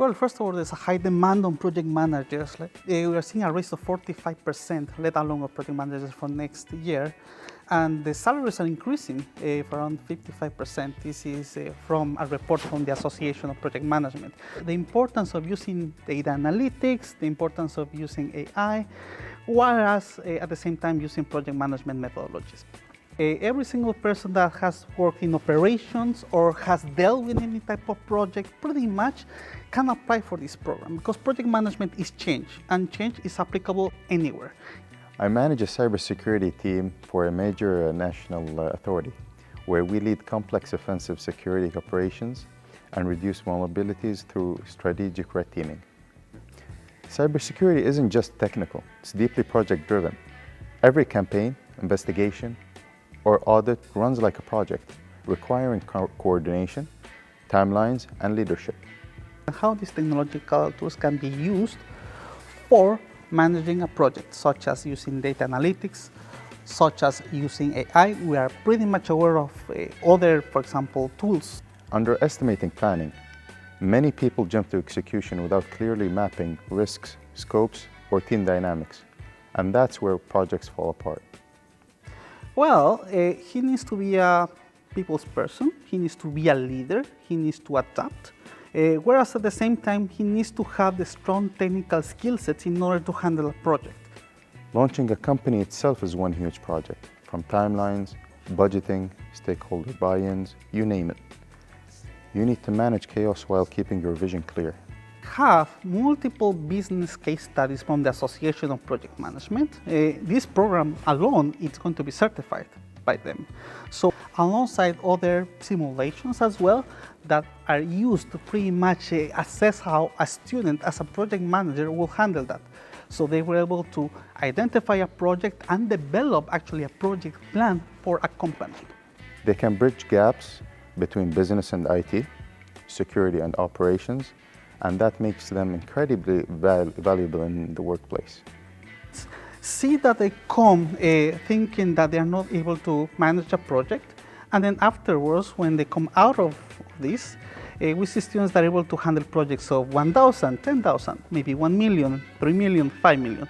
Well, first of all, there's a high demand on project managers. We are seeing a raise of 45%, let alone of project managers for next year. And the salaries are increasing for around 55%. This is from a report from the Association of Project Management. The importance of using data analytics, the importance of using AI, whereas at the same time using project management methodologies. Every single person that has worked in operations or has dealt with any type of project pretty much can apply for this program, because project management is change, and change is applicable anywhere. I manage a cybersecurity team for a major national authority, where we lead complex offensive security operations and reduce vulnerabilities through strategic red teaming. Cybersecurity isn't just technical, it's deeply project-driven. Every campaign, investigation, or audit runs like a project, requiring coordination, timelines, and leadership. How these technological tools can be used for managing a project, such as using data analytics, such as using AI. We are pretty much aware of other, for example, tools. Underestimating planning. Many people jump to execution without clearly mapping risks, scopes, or team dynamics, and that's where projects fall apart. Well, he needs to be a people's person, he needs to be a leader, he needs to adapt, whereas at the same time he needs to have the strong technical skill sets in order to handle a project. Launching a company itself is one huge project, from timelines, budgeting, stakeholder buy-ins, you name it. You need to manage chaos while keeping your vision clear. Have multiple business case studies from the Association of Project Management. This program alone is going to be certified by them. So alongside other simulations as well that are used to pretty much assess how a student as a project manager will handle that. So they were able to identify a project and develop actually a project plan for a company. They can bridge gaps between business and IT, security and operations, and that makes them incredibly valuable in the workplace. See that they come thinking that they are not able to manage a project, and then afterwards, when they come out of this, we see students that are able to handle projects of 1,000, 10,000, maybe 1 million, 3 million, 5 million.